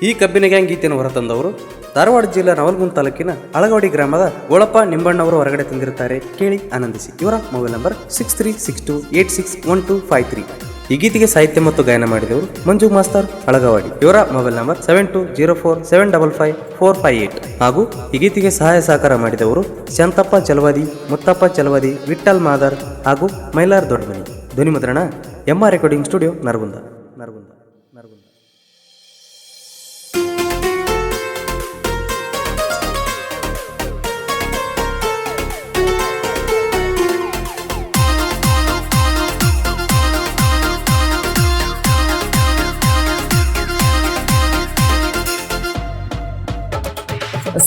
ಈ ಕಬ್ಬಿನ ಗ್ಯಾಂಗ್ ಗೀತೆಯನ್ನು ಹೊರತಂದವರು ಧಾರವಾಡ ಜಿಲ್ಲೆ ನವಲಗುಂದ ತಾಲೂಕಿನ ಅಳಗವಾಡಿ ಗ್ರಾಮದ ಗೋಳಪ್ಪ ನಿಂಬಣ್ಣವರು ಹೊರಗಡೆ ತಂದಿರುತ್ತಾರೆ. ಕೇಳಿ ಆನಂದಿಸಿ. ಇವರ ಮೊಬೈಲ್ ನಂಬರ್ 6362861253. ಈ ಗೀತೆಗೆ ಸಾಹಿತ್ಯ ಮತ್ತು ಗಾಯನ ಮಾಡಿದವರು ಮಂಜು ಮಾಸ್ತರ್ ಅಳಗವಾಡಿ. ಇವರ ಮೊಬೈಲ್ ನಂಬರ್ 7204755458. ಹಾಗೂ ಈ ಗೀತೆಗೆ ಸಹಾಯ ಸಹಕಾರ ಮಾಡಿದವರು ಶಾಂತಪ್ಪ ಚಲವಾದಿ, ಮುತ್ತಪ್ಪ ಚಲವಾದಿ, ವಿಠಲ್ ಮಾದರ್ ಹಾಗೂ ಮೈಲಾರ್ ದೊಡ್ಡಮನಿ. ಧ್ವನಿ ಮುದ್ರಣ MR recording studio Naragund.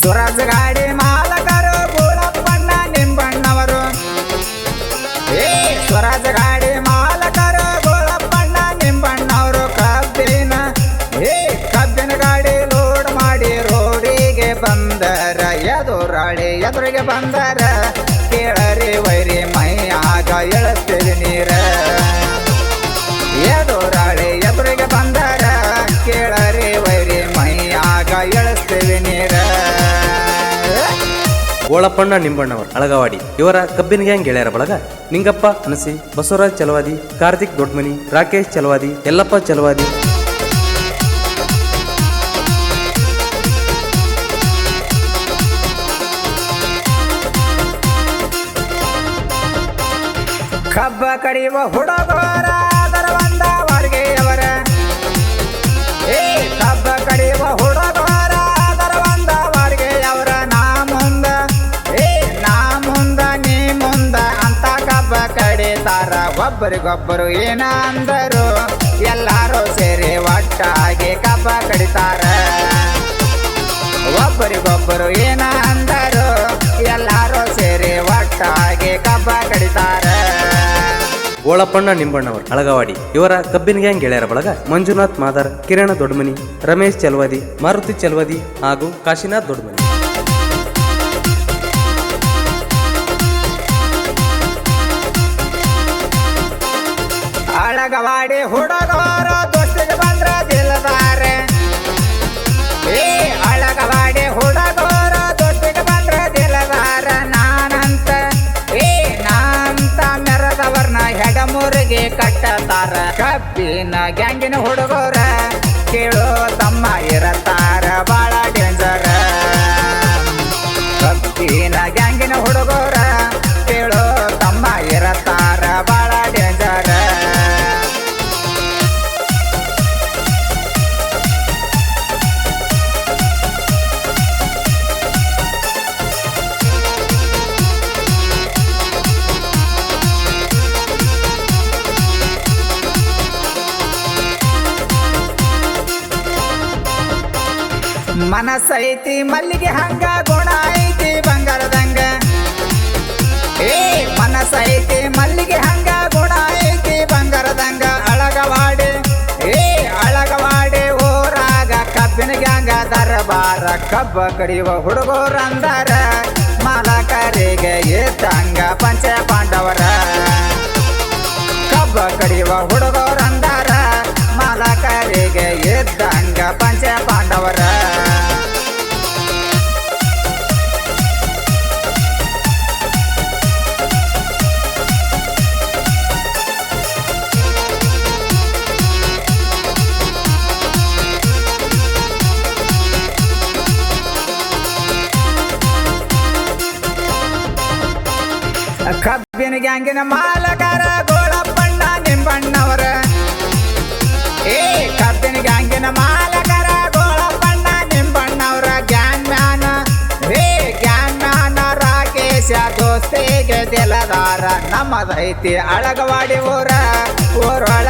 Swaraj ಗಾಡಿ ಮಾಲಕರು ಗೋಳಪ್ಪಣ್ಣ ನಿಂಬಣ್ಣವರು. ಸ್ವರಾಜ್ ಗಾಡಿ ಮಾಲಕರು ಗೋಳಪ್ಪಣ್ಣ ನಿಂಬಣ್ಣವರು. ಕಬ್ಬಿನ ಗಾಡಿ ಲೋಡ್ ಮಾಡಿ ರೋಡಿಗೆ ಬಂದರ, ಎದುರಿಗೆ ಬಂದರ ಕೇಳರಿ ವೈರಿ ಮೈಯಾಗ ಎಳಸ್ತೀವಿ ನೀರ. ಎದುರಿಗೆ ಬಂದರ ಕೇಳರಿ ವೈರಿ ಮೈಯಾಗ ಎಳಸ್ತೀವಿ ನೀರ. ಗೋಳಪ್ಪಣ್ಣ ನಿಂಬಣ್ಣವರು ಅಳಗವಾಡಿ. ಇವರ ಕಬ್ಬಿನ ಗ್ಯಾಂಗ್ ಗೆಳೆಯರ ಬಳಗ ನಿಂಗಪ್ಪ ಅನಸಿ, ಬಸವರಾಜ್ ಚಲವಾದಿ, ಕಾರ್ತಿಕ್ ದೊಡ್ಮನಿ, ರಾಕೇಶ್ ಚಲವಾದಿ, ಯಲ್ಲಪ್ಪ ಚಲವಾದಿ. ಕಬ್ಬ ಕಡಿಯುವ ಹುಡುಗರ ದರವಂದ ವಾರ್ಗೆಯವರ. ಕಬ್ಬ ಕಡಿಯುವ ಹುಡುಗರ ದರವಂದ ವಾರ್ಗೆಯವರ. ನಾ ಮುಂದ ನೀ ಮುಂದ ಅಂತ ಕಬ್ಬ ಕಡಿತಾರ. ಒಬ್ಬರಿಗೊಬ್ಬರು ಏನ ಅಂದರು, ಎಲ್ಲಾರು ಸೇರಿ ಒಟ್ಟಾಗಿ ಕಬ್ಬ ಕಡಿತಾರ. ಒಬ್ಬರಿಗೊಬ್ಬರು ಏನ ಅಂದರು, ಎಲ್ಲಾರು ಸೇರಿ ಒಟ್ಟಾಗಿ ಕಬ್ಬ ಕಡಿತಾರ. ಗೋಳಪ್ಪಣ್ಣ ನಿಂಬಣ್ಣವರು ಅಳಗವಾಡಿ. ಇವರ ಕಬ್ಬಿನ ಗ್ಯಾಂಗ್ ಗೆಳೆಯರ ಬಳಗ ಮಂಜುನಾಥ್ ಮಾದರ್, ಕಿರಣ ದೊಡ್ಮನಿ, ರಮೇಶ್ ಚಲವಾದಿ, ಮಾರುತಿ ಚಲವಾದಿ ಹಾಗೂ ಕಾಶಿನಾಥ್ ದೊಡ್ಮನಿ. ಅಳಗವಾಡಿ ಹುಡುಗರ ದೋಸ್ತಿಗೆ ಬಂದ್ರ ದಿಲದಾರೆ. ಅಳಗವಾಡಿ ಹುಡುಗರ ದೋಸ್ತಿಗೆ ಬಂದ್ರ ದಿಲದಾರ. ನಾನಂತ ಮೆರದವರ್ನ ಹೆಡಮೂರಿಗೆ ಕಟ್ಟತಾರ. ಕಬ್ಬಿನ ಗ್ಯಾಂಗಿನ ಹುಡುಗರ ಕೇಳೋ ತಮ್ಮ ಇರತಾರ ಬಾಳ ಡೇಂಜರ. ಕಬ್ಬಿನ ಗ್ಯಾಂಗಿನ ಹುಡುಗರ ಕೇಳೋ ತಮ್ಮ ಇರತಾರ ಬಾಳ ಡೇಂಜರ. ಮನಸೈತಿ ಮಲ್ಲಿಗೆ ಹಂಗ, ಗುಣ ಐತಿ ಬಂಗಾರದಂಗ. ಮನಸೈತಿ ಮಲ್ಲಿಗೆ ಹಂಗ, ಗುಣ ಐತಿ ಬಂಗಾರದಂಗ. ಅಳಗವಾಡಿ ಊರಾಗ ಕಬ್ಬಿನ ಗ್ಯಾಂಗ ದರಬಾರ. ಕಬ್ಬ ಕಡಿಯುವ ಹುಡುಗರಂದರ ಮಾಲಕರಿಗೆ ಇದ್ದಂಗ ಪಂಚ ಪಾಂಡವರ. ಕಬ್ಬ ಕಡಿಯುವ ಹುಡುಗರಂದರ ಮಾಲಕರಿಗೆ ಇದ್ದಂಗ ಪಂಚ ಪಾಂಡವರ. ಕಬ್ಬಿನ ಗ್ಯಾಂಗಿನ ಮಾಲಕರ ಗೋಳಪ್ಪಣ್ಣ ನಿಂಬಣ್ಣವರ. ಕಬ್ಬಿನ ಗ್ಯಾಂಗಿನ ಮಾಲಕರ ಗೋಳಪ್ಪಣ್ಣ ನಿಂಬಣ್ಣವರ. ಗ್ಯಾಂಗ್ ಮ್ಯಾನ ರಾಕೇಶ ದೋಸ್ತಿಗೆ ದಿಲದಾರ. ನಮ್ಮದೈತಿ ಅಳಗವಾಡಿ ಊರೊಳ